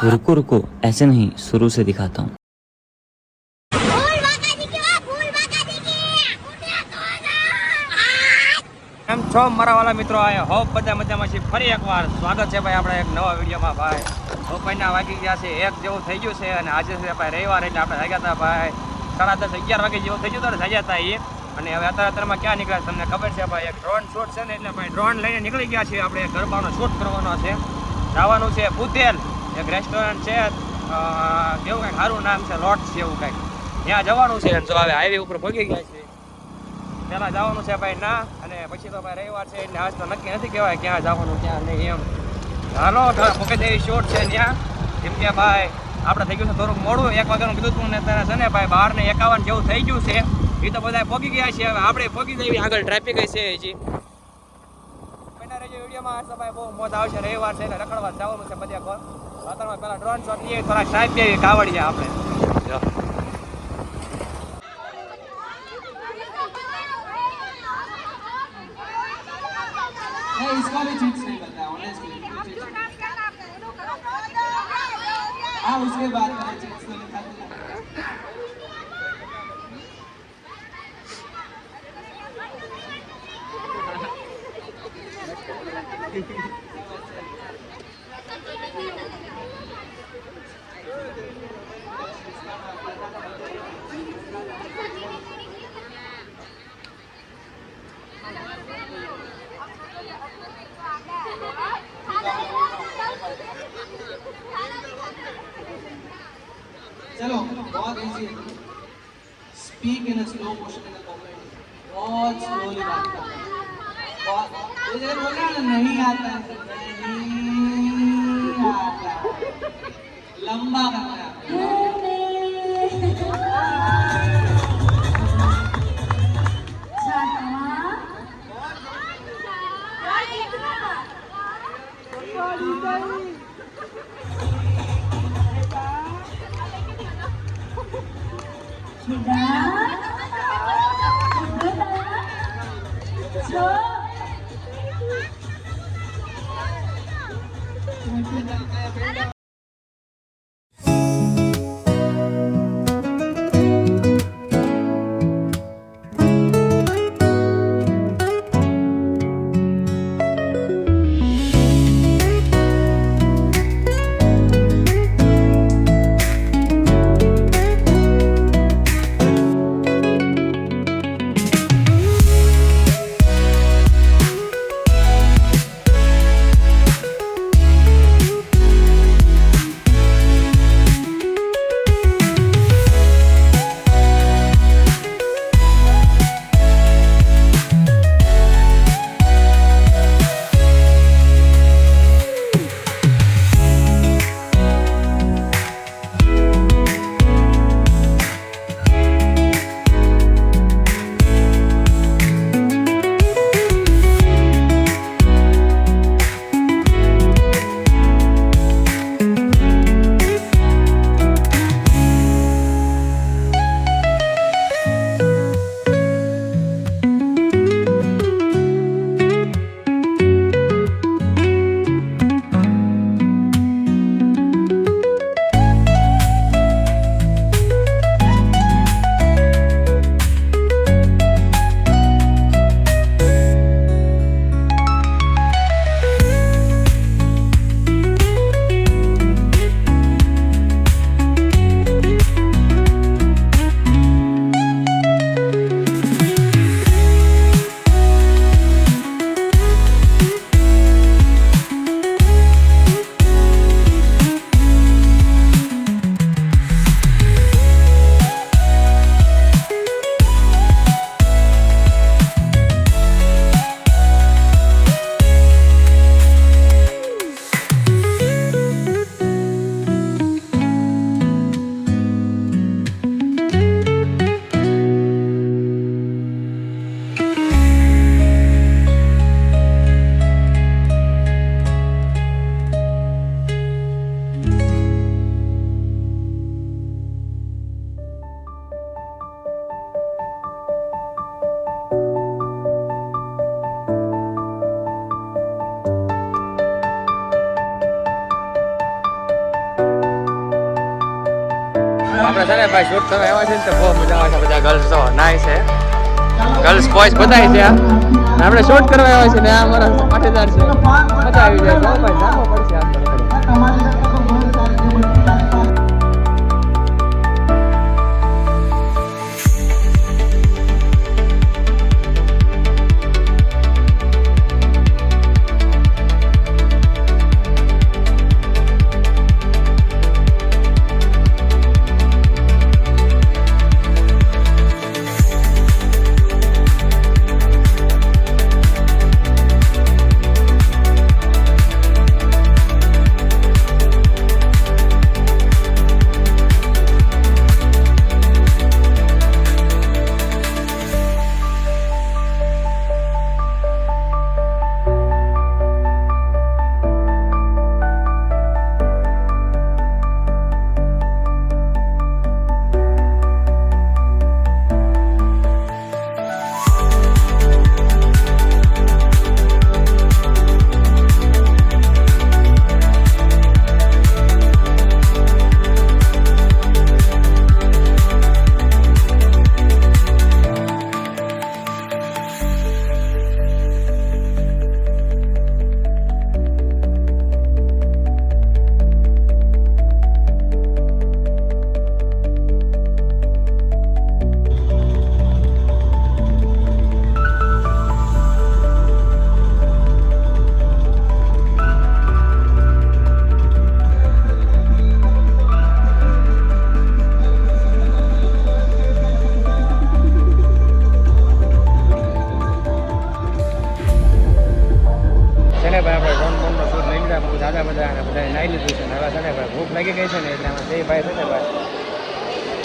रुको रुको, ऐसे नहीं, शुरू से दिखाता हूँ। એમ છો મારા વાલા મિત્રો, આ હોપ બધા મજામાં છે. ફરી એકવાર સ્વાગત છે ભાઈ આપણે એક નવા વિડીયોમાં. ભાઈ બપોરના વાગી ગયા છે, 1 જેવું થઈ ગયું છે અને આજે છે ભાઈ રવિવાર, એટલે આપણે જાગ્યા હતા ભાઈ 10:30 11 વાગે જેવું થઈ ગયું તો જાગ્યા હતા એ. અને હવે અત્યારમાં ક્યાં નીકળ્યા તમને ખબર છે ભાઈ, એક ડ્રોન શૂટ છે ને, એટલે ભાઈ ડ્રોન લઈને નીકળી ગયા છીએ આપણે. ગરબાનો શૂટ કરવાનો છે, જવાનું છે પુતેલ, એક રેસ્ટોરન્ટ છે, કેવું કંઈક સારું નામ છે, લોટ્સ જેવું કંઈક, ત્યાં જવાનું છે. જો હવે હાઈવે ઉપર પહોંચી ગયા છે, પહેલાં જવાનું છે ભાઈ ના, અને પછી તો ભાઈ રવિવાર છે એટલે આજ તો નક્કી નથી કહેવાય ક્યાં જવાનું ક્યાં નહીં એમ. હાલો પોકેટ એવી શોટ છે ત્યાં, જેમ કે ભાઈ આપણે થઈ ગયું છે થોડુંક મોડું, 1 વાગ્યાનું કીધું હતું ને અત્યારે છે ને ભાઈ 12:51 જેવું થઈ ગયું છે. એ તો બધા પહોંચી ગયા છે, હવે આપણે પહોંચી જઈએ, આગળ ટ્રાફિક છે હજી. બના રહેજો વિડીયોમાં. આજ તો ભાઈ બહુ મોજ આવશે, રવિવાર છે એટલે રખડવા જવાનું છે બધે. વાતાવરણ પહેલાં ડ્રોન શોટ લઈએ, થોડાક સાહેબ પીવી કાવડીએ આપણે. इसका भी चिट्स नहीं बताया ऑनेस्टली। हाँ उसके बाद मैंने चिट्स तो लिखा था। चलो बहुत इजी है, speak in slow motion in comment, बहुत स्लोली बात करना, बहुत ये बोलना नहीं आता है, नहीं आता, लंबा करना है। આપણે છે ને ભાઈ શૂટ કરવા આવ્યા છે ને તો બહુ મજા આવે છે. બધા ગર્લ્સ તો નાય છે, ગર્લ્સ બોયઝ બધાય છે. આપણે શૂટ કરવા આવ્યા છે ને આ અમારા પાટીદાર છે. મજા આવી જાય તો ભાઈ જામો પડશે આમ તો.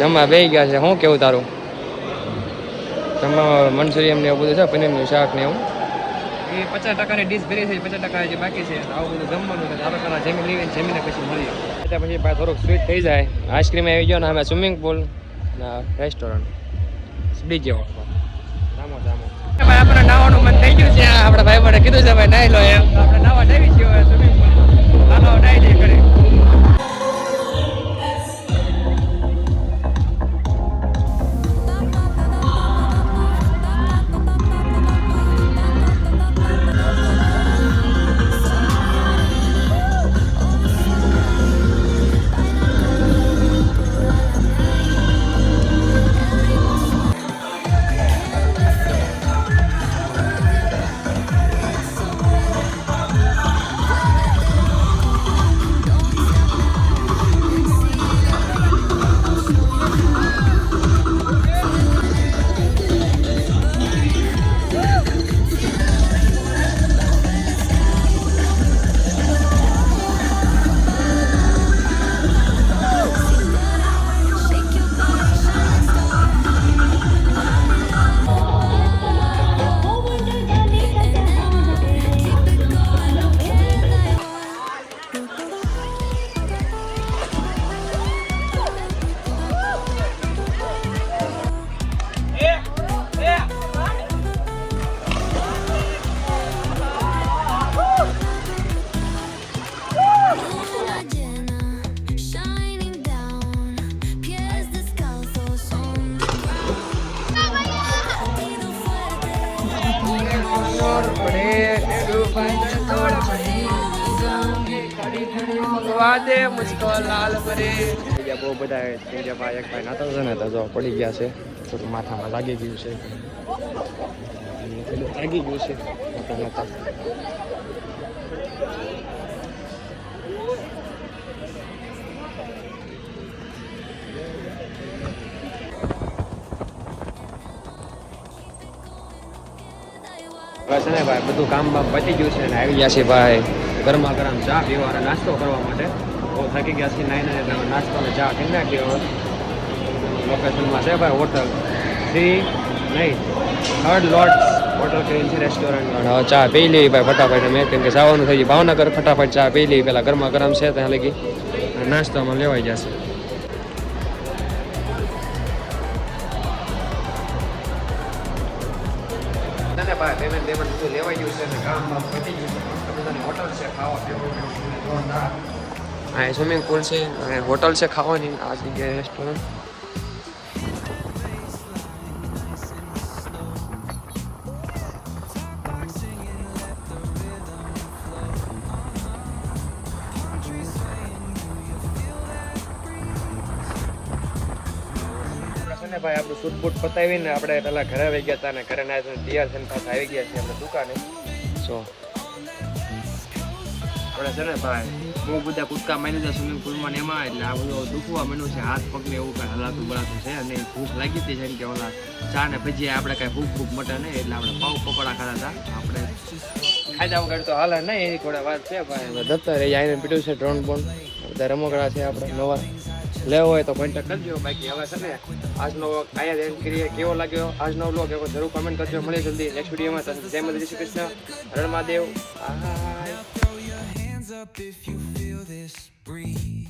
જમવા બેસી ગયા છે. શું કેવું તારું? જમવામાં મંચુરિયન ને એવું બધું છે, પનીરનું શાક ને એવું. એ 50% ડીશ ભરી છે, 50% જે બાકી છે. આવું બધું જમવાનું છે. આપણે પહેલાં જમીને પછી મળીએ. એટલે પછી ભાઈ થોડુંક સ્વીટ થઈ જાય. આઈસ્ક્રીમ આવી ગયો ને અમે સ્વિમિંગ પુલ રેસ્ટોરન્ટ બીજ જેવો જામો ભાઈ આપણે નાવાનું મન થઈ ગયું છે. આપણા ભાઈ મને કીધું છે ભાઈ નાહી લો એમ. આપણે નાવા જઈએ છીએ સ્વિમિંગ પુલ. હાલો નાહી જઈએ ઘરે. વાદે મુસ્કો લાલ કરે બહુ બધા એક ભાઈ નાતો છે ને તો જો પડી ગયા છે, થોડું માથામાં લાગી ગયું છે, લાગી ગયું છે નાતા. બસ ને ભાઈ બધું કામ પતી ગયું છે ને આવી ગયા છે ભાઈ ગરમા ગરમ ચા પીવા અને નાસ્તો કરવા માટે. બહુ થાકી ગયા છે, નાઈને નાસ્તો અને ચા કરી નાખ્યો. લોકેશનમાં છે ભાઈ હોટલ 3rd લોર્ડ્સ હોટલ કરીને છે રેસ્ટોરન્ટ. હવે ચા પી લેવી ભાઈ ફટાફટ મેં, કેમ કે જવાનું થઈ ગયું ભાવનગર. ફટાફટ ચા પી લેવી, પેલા ગરમા ગરમ છે ત્યાં લગી નાસ્તામાં લેવાઈ જશે. ભાઈ પેમેન્ટ બધું લેવાઈ ગયું છે ને કામ પતી ગયું છે. બધાની હોટલ છે ખાવા પીવાનું જોરદાર. હા સ્વિમિંગ પુલ છે અને હોટલ છે ખાવાની આ જગ્યાએ રેસ્ટોરન્ટ. ભાઈ આપણું શૂટ બૂટ પતાવીને આપણે પહેલાં ઘરે આવી ગયા હતા અને ઘરે ના તૈયાર થઈને પાછા આવી ગયા છીએ આપણે દુકાને. સો આપણે છે ને ભાઈ બહુ બધા કૂદકા મારી દીધા સ્વિમિંગ પુલમાં ને એમાં, એટલે આ બધું દુખવા માંડ્યું છે, હાથ પગને એવું કાંઈ હલાતું બળાતું છે. અને ભૂખ લાગી હતી જેમ કે ઓલા ચા ને ભજીયા આપણે કાંઈ ભૂખ મટે નહીં, એટલે આપણે પાવ પકોડા ખાતા હતા. આપણે ખાધા વગર તો હાલે નહીં, એની થોડા વાત છે ભાઈ. દત્તર એ આવીને પીટ્યું છે ડ્રોન બોન, બધા રમકડા છે આપણે નવા, લેવો હોય તો કોન્ટેક્ટ કરજો. બાકી હવે છે ને આજનો અહીંયા એન્ડ કરીએ. કેવો લાગ્યો આજનો વ્લોગ એ જરૂર કમેન્ટ કરજો. મળીએ જલ્દી નેક્સ્ટ વિડીયોમાં. જય માતા જય શ્રી કૃષ્ણ, હર Mahadev. Up if you feel this breeze.